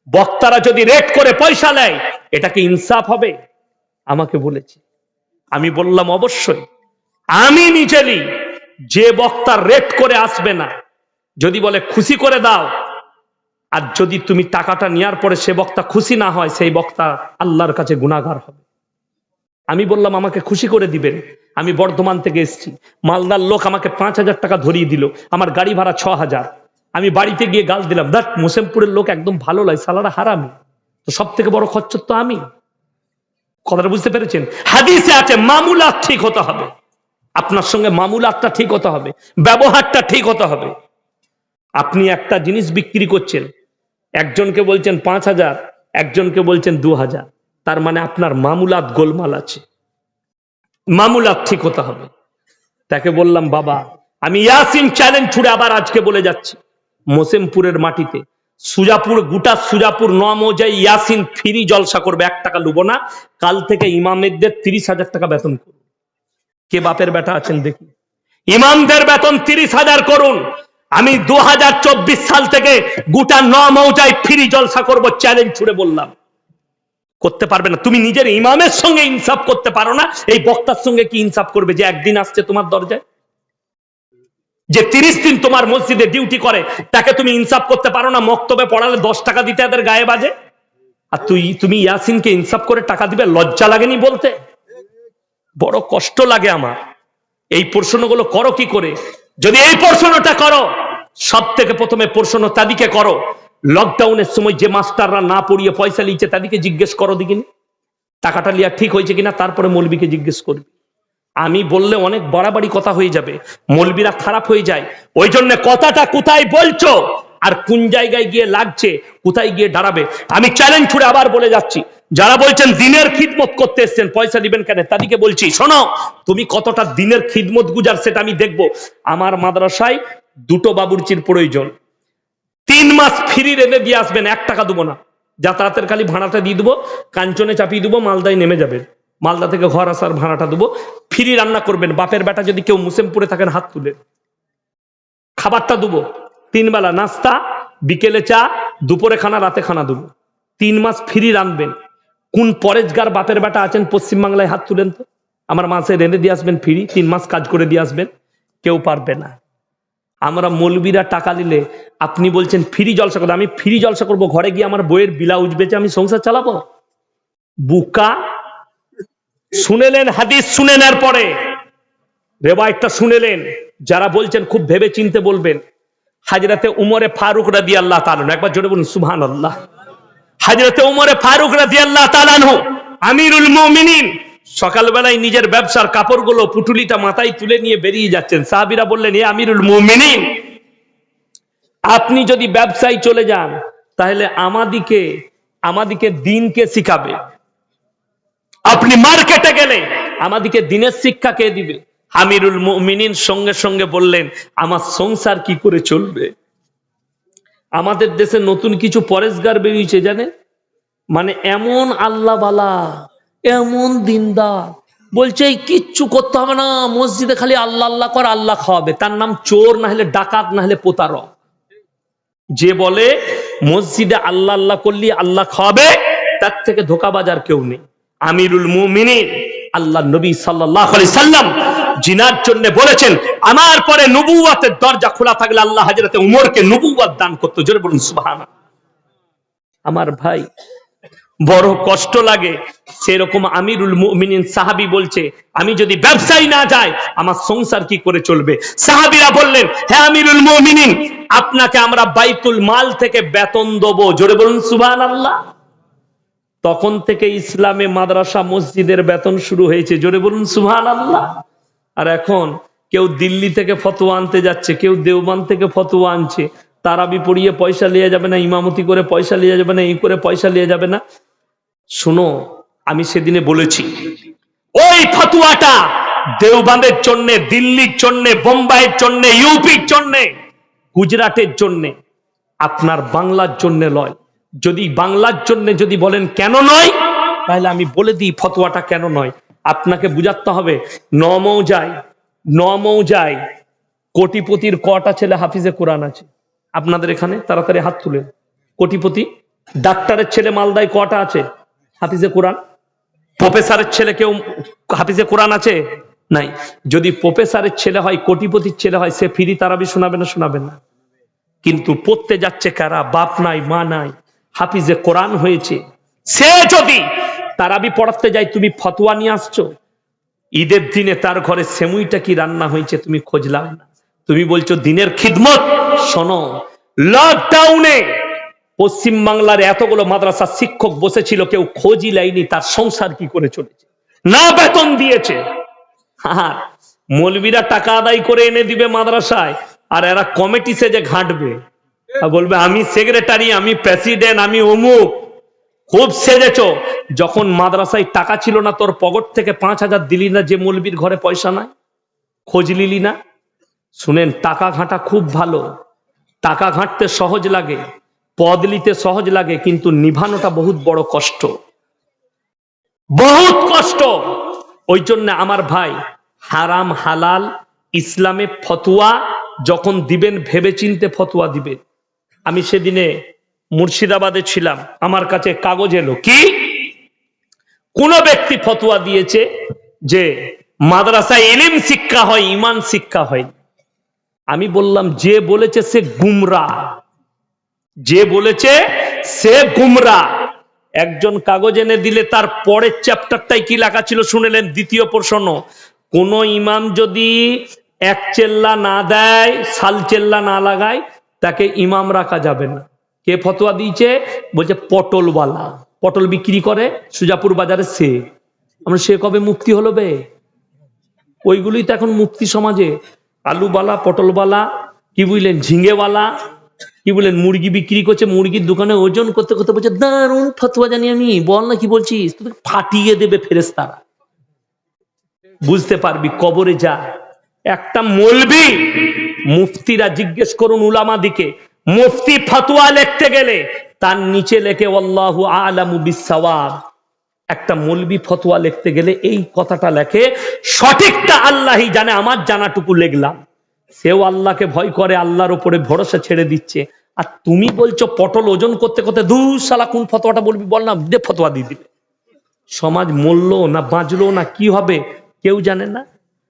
বক্তারা যদি রেট করে পয়সা নেয়, এটা কি ইনসাফ হবে? আমাকে বলেছে। আমি বললাম অবশ্যই। আমি নিজেই, যে বক্তা রেট করে আসবে না, যদি বলে খুশি করে দাও, আর যদি তুমি টাকাটা নেওয়ার পরে সে বক্তা খুশি না হয়, সেই বক্তা আল্লাহর কাছে গুনাহগার হবে। আমি বললাম আমাকে খুশি করে দিবেন। আমি বর্ধমান থেকে এসেছি, মালদার লোক আমাকে 5,000 টাকা ধরিয়ে দিল, আমার গাড়ি ভাড়া 6,000। আমি বাড়িতে গিয়ে গাল দিলাম, দেখ মোসেমপুরের লোক একদম ভালো নয়, সালারা হারামি, তো সব থেকে বড় খচ্চর তো আমি। কথাটা বুঝতে পেরেছেন? হাদিসে আছে মামুলাত ঠিক হতে হবে, আপনার সঙ্গে মামুলাতটা ঠিক হতে হবে, ব্যবহারটা ঠিক হতে হবে। আপনি একটা জিনিস বিক্রি করছেন, একজনকে বলছেন 5,000, একজনকে বলছেন 2,000, তার মানে আপনার মামুলাত গোলমাল আছে, মামুলাত ঠিক হতে হবে। তাকে বললাম, বাবা আমি ইয়াসিন চ্যালেঞ্জ ছুড়ে আবার আজকে বলে যাচ্ছি, মোসেমপুরের মাটিতে সুজাপুর, গোটা সুজাপুর 9 মৌজায় ইয়াসিন ফ্রি জলসা করবে, 1 টাকা লুবো না। কাল থেকে ইমামদের 30,000 টাকা বেতন করুন। কে বাপের বেটা আছেন দেখি, ইমামদের বেতন 30,000 করুন। আমি 2024 সাল থেকে গোটা 9 মৌজায় ফ্রি জলসা করব, চ্যালেঞ্জ ছুড়ে বললাম। করতে পারবে না? তুমি নিজের ইমামের সঙ্গে ইনসাফ করতে পারো না, এই বক্তার সঙ্গে কি ইনসাফ করবে যে একদিন আসছে তোমার দরজায়, যে 30 দিন তোমার মসজিদে ডিউটি করে, তাকে তুমি ইনসাফ করতে পারো না? মক্তবে পড়ালে 10 টাকা দিতে এদের গায়ে বাজে, আর তুমি ইয়াসিনকে ইনসাফ করে টাকা দিবে? লজ্জা লাগেনি বলতে? বড় কষ্ট লাগে আমার। এই প্রশ্নগুলো করো কি করে? যদি এই প্রশ্নটা করো, সব থেকে প্রথমে প্রশ্ন তাদিকে করো, লকডাউনের সময় যে মাস্টাররা না পড়িয়ে পয়সা লিখছে, তাদেরকে জিজ্ঞেস করো দেখিনি টাকাটা লিয়া ঠিক হয়েছে কিনা, তারপরে মৌলবীকে জিজ্ঞেস করবি। আমি বললে অনেক বাড়াবাড়ি কথা হয়ে যাবে, মৌলবীরা খারাপ হয়ে যায়। ওই জন্য কথাটা কোথায় বলছো আর কোন জায়গায় গিয়ে লাগছে, কোথায় গিয়ে দাঁড়াবে। আমি চ্যালেঞ্জ ছুড়ে আবার বলে যাচ্ছি, যারা বলছেন দিনের খিদমত করতে এসছেন, পয়সা দিবেন কেন, তাদেরকে বলছি, শোনো, তুমি কতটা দিনের খিদমত গুজার সেটা আমি দেখবো। আমার মাদ্রাসায় 2টো বাবুর্চির প্রয়োজন, 3 মাস ফ্রি রেঁধে দিয়ে আসবেন, 1 টাকা দেবো না। যাতায়াতের খালি ভাড়াটা দিয়ে দেবো, কাঞ্চনে চাপিয়ে দেবো, মালদায় নেমে যাবেন, মালদা থেকে ঘর আসার ভাড়াটা দেবো, ফ্রি রান্না করবেন। বাপের বেটা যদি কেউ মুসেমপুরে থাকেন হাত তুলে, খাবারটা দেবো, 3 বেলা নাস্তা, বিকেলে চা, দুপুরে খানা, রাতে খানা দেবো। 3 মাস ফ্রি রানবেন। কোন পরেজগার বাপের বেটা আছেন পশ্চিমবাংলায়? হাত তুলেন তো। আমার মাসে রেঁধে দিয়ে আসবেন ফ্রি, 3 মাস কাজ করে দিয়ে আসবেন। কেউ পারবে না। আমরা মৌলবীরা টাকা নিলে আপনি বলছেন ফ্রি জলসা করবো, আমি ফ্রি জলসা করবো, ঘরে গিয়ে আমার বইয়ের ব্লাউজ বেচে আমি সংসার চালাবো? বুকা। শুনেলেন হাদিস, শুনে নেওয়ার পরে রেওয়ায়েতটা শুনেলেন, যারা বলছেন খুব ভেবে চিনতে বলবেন। হযরতে উমরে ফারুক রাদিয়াল্লাহু তাআলা আনহু, একবার জোরে বলুন সুবহানাল্লাহ। হযরতে উমরে ফারুক রাদিয়াল্লাহু তাআলা আনহু আমিরুল মুমিনিন, সকালবেলায় নিজের ব্যবসার কাপড়গুলো, পুটুলিটা মাথায় তুলে নিয়ে বেরিয়ে যাচ্ছেন। সাহাবীরা বললেন, হে আমিরুল মুমিনিন, আপনি যদি ব্যবসায় চলে যান, তাহলে আমাদিকে দিনকে শিখাবে। আপনি মার্কেটে গেলে আমাদেরকে দিনের শিক্ষা কে দিবে? আমিরুল মুমিনিন সঙ্গে সঙ্গে বললেন, আমার সংসার কি করে চলবে? আমাদের দেশে নতুন কিছু পরেশগার বেরিয়েছে জানেন, মানে এমন আল্লাহওয়ালা, এমন দিনদার, বলছে এই কিচ্ছু করতে হবে না, মসজিদে খালি আল্লাহ আল্লাহ কর, আল্লাহ খাওয়াবে। তার নাম চোর, না হলে ডাকাত, না হলে প্রতারক। যে বলে মসজিদে আল্লাহ আল্লাহ করলি আল্লাহ খাওয়াবে, তার থেকে ধোঁকাবাজ আর কেউ নেই। আমিরুল মুমিনিন আল্লাহ নবী সাল্লাল্লাহু আলাইহি সাল্লাম জিনার জন্য বলেছেন, আমার পরে নবুয়তের দরজা খোলা থাকলে আল্লাহ হযরতে উমরকে নবুয়ত দান করত। জোরে বলুন সুবহানাল্লাহ। আমার ভাই বড় কষ্ট লাগে। সেরকম আমিরুল মুমিনিন সাহাবী বলছে, আমি যদি ব্যবসায়ী না যাই আমার সংসার কি করে চলবে? সাহাবীরা বললেন, হে আমিরুল মুমিনিন, আপনাকে আমরা বাইতুল মাল থেকে বেতন দেবো। জোরে বলুন সুবহানাল্লাহ। তখন থেকে ইসলামে মাদ্রাসা মসজিদের বেতন শুরু হয়েছে। জোরে বলুন সুবহানাল্লাহ। আর এখন কেউ দিল্লি থেকে ফতোয়া আনতে যাচ্ছে, কেউ দেওবন্দ থেকে ফতোয়া আনছে, তারাবি পড়িয়ে পয়সা নিয়ে যাবে না, ইমামতি করে পয়সা নিয়ে যাবে না, এই করে পয়সা নিয়ে যাবে না। শুনো, আমি সেদিনে বলেছি ওই ফতোয়াটা দেওবন্দের জন্য, দিল্লির জন্য, বোম্বাইয়ের জন্য, ইউপির জন্য, গুজরাটের জন্য, আপনার বাংলার জন্য নয়। যদি বাংলার জন্য যদি বলেন কেন নয়, তাহলে আমি বলে দিই ফতোয়াটা কেন নয়। আপনাকে বুঝাতে হবে, নমৌজায় কোটিপতির কটা ছেলে হাফিজে কোরআন আছে? আপনাদের এখানে তাড়াতাড়ি হাত তুলেন। কোটিপতি ডাক্তারের ছেলে মালদায় কটা আছে হাফিজে কোরআন? প্রফেসরের ছেলে কেউ হাফিজে কোরআন আছে? নাই। যদি প্রফেসরের ছেলে হয়, কোটিপতির ছেলে হয়, সে ফ্রি তারাবি শোনাবে না? শোনাবে না। কিন্তু পড়তে যাচ্ছে কারা? বাপ নাই, মা নাই, হাফিজে কোরআন হয়েছে। সে যদি তারাবি পড়াতে যায়, তুমি ফতোয়া নিয়ে আসছো। ঈদের দিনে তার ঘরে সেমুইটা কি রান্না হয়েছে তুমি খোঁজলাম না, তুমি বলছো দিনের খিদমত। শোনো, লকডাউনে পশ্চিম বাংলার এতগুলো মাদ্রাসা শিক্ষক বসেছিল, কেউ খোঁজই লাইনি তার সংসার কি করে চলেছে, না বেতন দিয়েছে। হ্যাঁ, মৌলবীরা টাকা আদায় করে এনে দিবে মাদ্রাসায়, আর এরা কমিটি সেজে ঘাঁটবে, বলবে আমি সেক্রেটারি, আমি প্রেসিডেন্ট, আমি অমুক। খুব সেজেছ। যখন মাদ্রাসায় টাকা ছিল না, তোর পকেট থেকে 5,000 দিলি না, যে মৌলবীর ঘরে পয়সা নাই, খোঁজ নিলি না। শুনেন, টাকা ঘাঁটা খুব ভালো, টাকা ঘাঁটতে সহজ লাগে, পদ নিতে সহজ লাগে, কিন্তু নিভানোটা বহুত বড় কষ্ট, বহুত কষ্ট। ওই জন্য আমার ভাই, হারাম হালাল ইসলামে ফতোয়া যখন দিবেন ভেবে চিনতে ফতোয়া দিবেন। আমি সেদিনে মুর্শিদাবাদে ছিলাম, আমার কাছে কাগজ এলো, কি কোন ব্যক্তি ফতোয়া দিয়েছে যে মাদ্রাসায় ইলম শিক্ষা হয়, ঈমান শিক্ষা হয়। আমি বললাম, যে বলেছে সে গুমরাহ, যে বলেছে সে গুমরাহ। একজন কাগজ এনে দিলে তার পরের চ্যাপ্টারটাই কি লেখা ছিল শুনেলেন? দ্বিতীয় প্রশ্ন, কোন ইমাম যদি এক চেল্লা না দেয়, সাল চেল্লা না লাগায়, তাকে ইমাম রাখা যাবে না। কে ফতোয়া দিয়েছে? বলছে পটলওয়ালা, পটল বিক্রি করে সুজাপুর বাজারে সে। আমরা সে কবে মুক্তি হলো বে? ওইগুলোই তো এখন মুক্তি সমাজে। আলুওয়ালা, পটলওয়ালা, কি বুঝলেন, ঝিঙেওয়ালা, কি বলেন, মুরগি বিক্রি করছে, মুরগির দোকানে ওজন করতে করতে বলছে দারুণ ফতোয়া জানি আমি, বল না কি বলছিস, তোকে ফাটিয়ে দেবে ফেরেশতারা। বুঝতে পারবি, কবরে যা। একটা মৌলবি, মুফতিরা জিজ্ঞেস করুন উলামাদিকে, মুফতি ফতোয়া লিখতে গেলে তার নিচে লেখে আল্লাহু আ'লামু বিস-সাওয়াব। একটা মৌলবি ফতোয়া লিখতে গেলে এই কথাটা লেখে, সঠিকটা আল্লাহই জানে, আমার জানাটুকু লিখলাম। সেও আল্লাহকে ভয় করে, আল্লাহর উপরে ভরসা ছেড়ে দিচ্ছে। আর তুমি বলছো পটল ওজন করতে করতে, দু শালা কোন ফতোয়াটা বলবি বল না, দে ফতোয়া দিয়ে দিবে। সমাজ মরলো না বাঁচলো না কি হবে কেউ জানে না।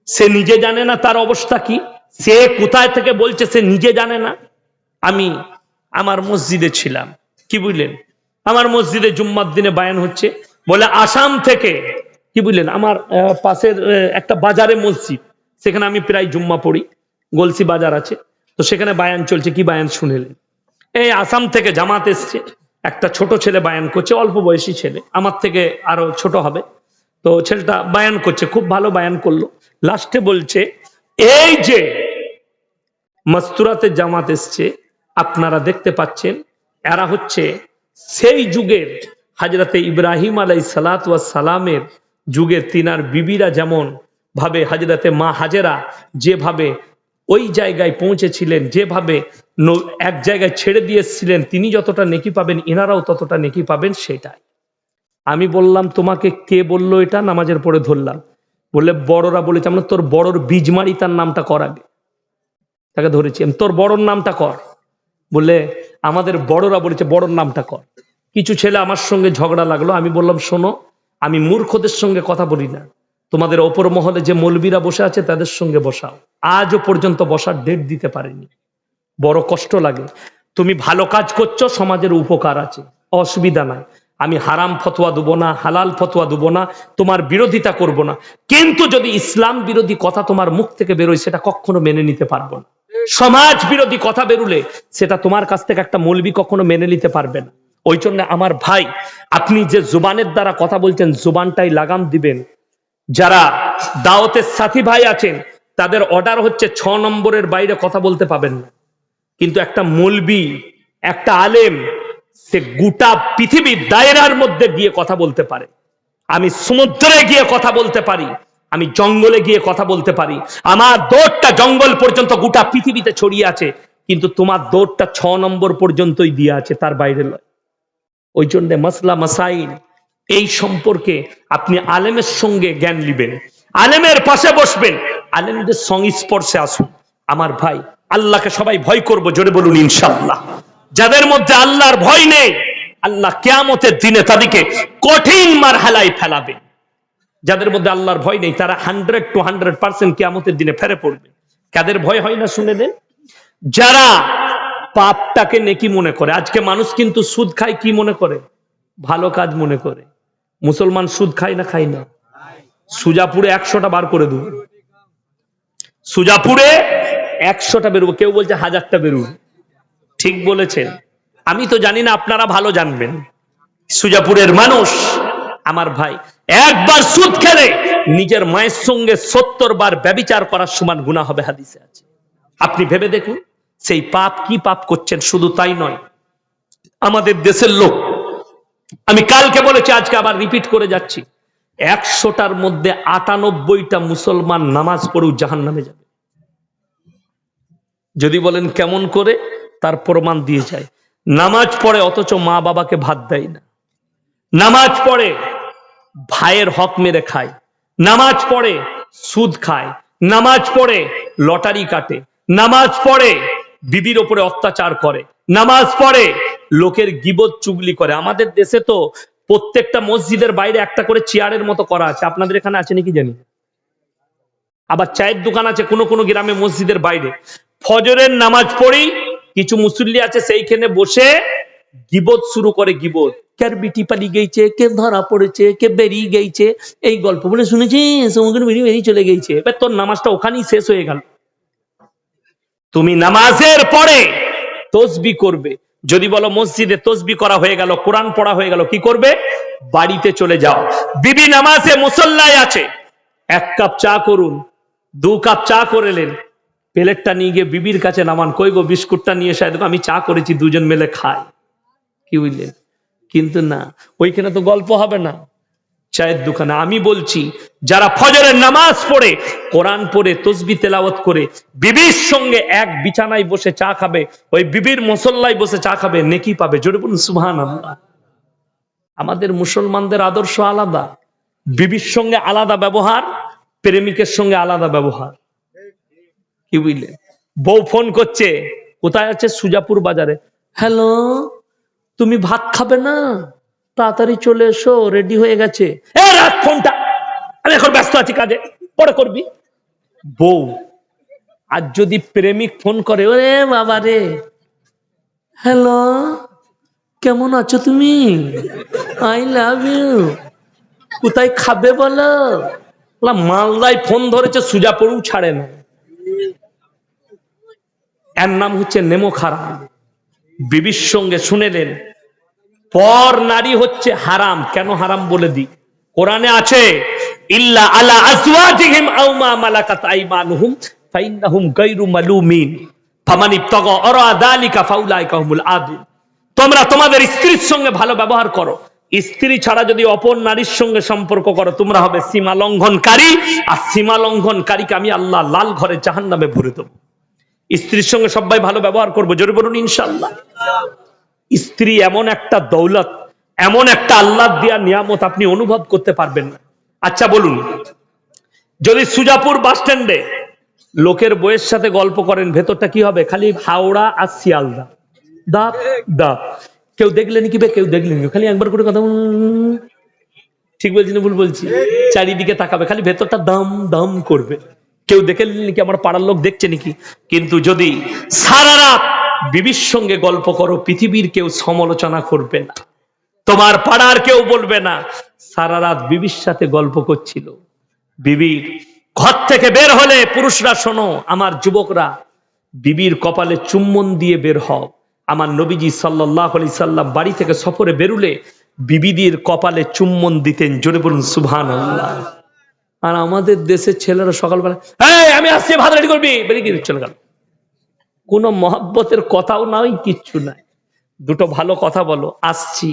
সে নিজে জানে না তার অবস্থা কি, সে কোথায় থেকে বলছে সে নিজে জানে না। আমি আমার মসজিদে ছিলাম, কি বুঝলেন, আমার মসজিদে জুম্মার দিনে বায়ান হচ্ছে, বলে আসাম থেকে, কি বুঝলেন, আমার পাশের একটা বাজারে মসজিদ, সেখানে আমি প্রায় জুম্মা পড়ি, গলসি বাজার আছে, তো সেখানে বায়ান চলছে। কি বায়ান শুনেলেন? এই আসাম থেকে জামাত এসছে, একটা ছোট ছেলে বায়ান করছে, অল্প বয়সী ছেলে, আমার থেকে আরো ছোট হবে। তো ছেলেটা বায়ান করছে, খুব ভালো বায়ান করলো। লাস্টে বলছে, এই যে মাস্তুরাতে জামাত এসছে, আপনারা দেখতে পাচ্ছেন, এরা হচ্ছে সেই যুগের হযরতে ইব্রাহিম আলাইহিস সালাতু ওয়াস সালামের যুগে তিনার বিবিরা যেমন ভাবে হযরতে মা হাজেরা যেভাবে ওই জায়গায় পৌঁছেছিলেন, যেভাবে এক জায়গায় ছেড়ে দিয়েছিলেন, তিনি যতটা নেকি পাবেন ইনারাও ততটা নেকি পাবেন, সেটাই। আমি বললাম তোমাকে কে বললো এটা? নামাজের পরে ধরলাম, বললে বড়রা বলেছে। আমরা তোর বড়র বীজমারি, তার নামটা কর আগে, তাকে ধরেছি। তোর বড়র নামটা কর, বলে আমাদের বড়রা বলেছে বড়র নামটা কর। কিছু ছেলে আমার সঙ্গে ঝগড়া লাগলো। আমি বললাম শোনো, আমি মূর্খদের সঙ্গে কথা বলি না, তোমাদের ওপর মহলে যে মৌলবীরা বসে আছে তাদের সঙ্গে বসাও। আজও পর্যন্ত বসার ডেট দিতে পারেনি, বড় কষ্ট লাগে। তুমি ভালো কাজ করছো, সমাজের উপকার আছে, অসুবিধা নাই। আমি হারাম ফতোয়া দেবো না, হালাল ফতোয়া দেবো না, তোমার বিরোধিতা করব না, কিন্তু যদি ইসলাম বিরোধী কথা তোমার মুখ থেকে বেরোয় সেটা কখনো মেনে নিতে পারবো না। সমাজ বিরোধী কথা বেরুলে সেটা তোমার কাছ থেকে একটা মৌলবী কখনো মেনে নিতে পারবে না। ওই জন্য আমার ভাই, আপনি যে জুবানের দ্বারা কথা বলছেন, জুবানটাই লাগাম দিবেন। যারা দাওয়াতের সাথী ভাই আছেন তাদের অর্ডার হচ্ছে 6 নম্বরের বাইরে কথা বলতে পাবেন না। কিন্তু একটা মৌলবী, একটা আলেম, সে গোটা পৃথিবীর দায়রার মধ্যে গিয়ে কথা বলতে পারে। আমি সমুদ্রে গিয়ে কথা বলতে পারি, আমি জঙ্গলে গিয়ে কথা বলতে পারি, আমার দৌড়টা জঙ্গল পর্যন্ত গোটা পৃথিবীতে ছড়িয়ে আছে, কিন্তু তোমার দৌড়টা 6 নম্বর পর্যন্তই দিয়ে আছে, তার বাইরে নয়। ওই জন্য মাসলা মাসাইল এই সম্পর্কে আপনি আলেমের সঙ্গে জ্ঞান নিবেন, আলেমের পাশে বসবেন, আলেমদের সংস্পর্শে আসুন। আমার ভাই, আল্লাহকে সবাই ভয় করব, জোরে বলুন ইনশাআল্লাহ। যাদের মধ্যে আল্লাহর ভয় নেই, আল্লাহ কিয়ামতের দিনে তাদেরকে কঠিন মারহালায় ফেলাবে। যাদের মধ্যে আল্লাহর ভয় নেই তারা 100 to 100% কিয়ামতের দিনে ফেরে পড়বে। কাদের ভয় হয় না শুনে নেন? যারা পাপটাকে নেকি মনে করে। আজকে মানুষ কিন্তু সুদ খায় কি মনে করে? ভালো কাজ মনে করে। মুসলমান সুদ খায় না খায় না? সুজাপুরে 100টা বার করে দেব, সুজাপুরে 100টা বেরোবো, কেউ বলছে 1000টা বেরোবো। ঠিক বলেছেন। আমি তো জানি না, আপনারা ভালো জানবেন। সুজাপুরের মানুষ, আমার ভাই, একবার সুদ খেলে নিজের মায়ের সঙ্গে 70 বার ব্যভিচার করার সমান গুনাহ হবে, হাদিসে আছে। আপনি ভেবে দেখুন সেই পাপ কি পাপ করছেন। শুধু তাই নয়, আমাদের দেশের লোক, আমি কালকে বলেছি আজকে আবার রিপিট করে যাচ্ছি, 100টার মধ্যে 98টা মুসলমান নামাজ পড়েও জাহান্নামে যাবে। যদি বলেন কেমন করে, তার প্রমাণ দিয়ে যায়। নামাজ পড়ে অথচ মা বাবাকে ভাত দেয় না, নামাজ পড়ে ভাইয়ের হক মেরে খায়, নামাজ পড়ে সুদ খায়, নামাজ পড়ে লটারি কাটে, নামাজ পড়ে বিবির উপরে অত্যাচার করে, নামাজ পড়ে লোকের গীবত চুগলি করে। আমাদের দেশে তো প্রত্যেকটা মসজিদের বাইরে একটা করে চেয়ারের মতো করা আছে, আপনাদের এখানে আছে নাকি জানি। আবার চায়ের দোকান আছে কোন কোন গ্রামে মসজিদের বাইরে। ফজরের নামাজ পড়ি কিছু মুসল্লি আছে সেইখানে বসে গীবত শুরু করে। গীবত, কার বিটি পালি গেছে, কে ধরা পড়েছে, কে বেরিয়ে গেছে, এই গল্প বলে শুনেছি, বেরিয়ে চলে গেছে। এবার তোর নামাজটা ওখানেই শেষ হয়ে গেল। তুমি নামাজের পরে তসবিহ করবে। যদি বলো মসজিদে তসবিহ করা হয়ে গেল, কোরআন পড়া হয়ে গেল, কি করবে? বাড়িতে চলে যাও। বিবি নামাজে মুসল্লায় আছে, 1 কাপ চা করুন, 2 কাপ চা করেলেন, প্লেটটা নিয়ে গিয়ে বিবির কাছে নামান, কই গো বিস্কুটটা নিয়ে এসে, আমি চা করেছি, দুজন মিলে খাই, কি বুঝলেন? কিন্তু না, ওইখানে তো গল্প হবে না, চায়ের দোকানে। আমি বলছি যারা ফজরের নামাজ পড়ে, কোরআন পড়ে, তসবিহ তেলাওয়াত করে বিবির সঙ্গে এক বিছানায় বসে চা খাবে, ওই বিবির মুসল্লায় বসে চা খাবে, নেকি পাবে। জোরে বলুন সুবহানাল্লাহ। আমাদের মুসলমানদের আদর্শ আলাদা, বিবির সঙ্গে আলাদা ব্যবহার, প্রেমিকের সঙ্গে আলাদা ব্যবহার, কি বুঝলেন? বউ ফোন করছে, কোথায় আছে? সুজাপুর বাজারে। হ্যালো, তুমি ভাত খাবে না? তাড়াতাড়ি চলে এসো, রেডি হয়ে গেছে। রাখ ফোনটা, আমি এখন ব্যস্ত আছি, কাজে, পরে করবি। বউ। আর যদি প্রেমিক ফোন করে, ওরে বাবা রে, হ্যালো, কেমন আছো তুমি, আই লাভ ইউ, কোথায় খাবে বলো? মালদায় ফোন ধরেছে, সুজাপুরেও ছাড়ে না। এর নাম হচ্ছে নেমো খারাপ। বিবির সঙ্গে শুনেলেন, পর নারী হচ্ছে হারাম। কেন হারাম বলে দিই, কোরআনে আছে, ইল্লা আলা আজওয়াজিহিম আও মা মালাকাত আইমানুহুম ফাইন্নাহুম গায়রু মালুমিন ফামান ইবতাগা ওরা যালিকা ফাউলাইকা হুমুল আদুন। তোমরা তোমাদের স্ত্রীর সঙ্গে ভালো ব্যবহার করো, স্ত্রী ছাড়া যদি অপর নারীর সঙ্গে সম্পর্ক করো তোমরা হবে সীমা লঙ্ঘনকারী, আর সীমা লঙ্ঘনকারীকে আমি আল্লাহ লাল ঘরে জাহান্নামে ভরে দেবো। স্ত্রীর সঙ্গে সবাই ভালো ব্যবহার করবো, জোরে বলুন ইনশাআল্লাহ। স্ত্রী এমন একটা দৌলত, এমন একটা আল্লাহ দিয়া নিয়ামত, আপনি অনুভব করতে পারবেন না। আচ্ছা বলুন, যদি সুজাপুর বাস স্ট্যান্ডে লোকের বইয়ের সাথে গল্প করেন, ভেতরটা কি হবে? খালি হাওড়া আর শিয়ালদা, দাপ দাপ। কেউ দেখলেন কি? কেউ দেখলেন, খালি একবার করে কথা ঠিক বলছি না ভুল বলছি? চারিদিকে তাকাবে, খালি ভেতরটা দাম দাম করবে। কেউ দেখলেন নাকি? আমার পাড়ার লোক দেখছে নাকি? কিন্তু যদি সারা রাত বিবির সঙ্গে গল্প করো, পৃথিবীর কেউ সমালোচনা করবে না, তোমার পাড়ার কেউ বলবে না সারা রাত বিবির সাথে গল্প করছিল। বিবির ঘর থেকে বের হলে পুরুষরা শোনো, আমার যুবকরা, বিবির কপালে চুম্বন দিয়ে বের হও। আমার নবীজি সাল্লাল্লাহু আলাইহি সাল্লাম বাড়ি থেকে সফরে বেরুলে বিবিদের কপালে চুম্বন দিতেন, জোরে বলুন সুবহানাল্লাহ। আর আমাদের দেশের ছেলেরা সকালবেলা, এই আমি আসছি, ভাত রেডি করবি, বেরিয়ে চলে গেল। কোনো মহব্বতের কথাও নাই, কিচ্ছু নাই। দুটো ভালো কথা বলো, আসছি।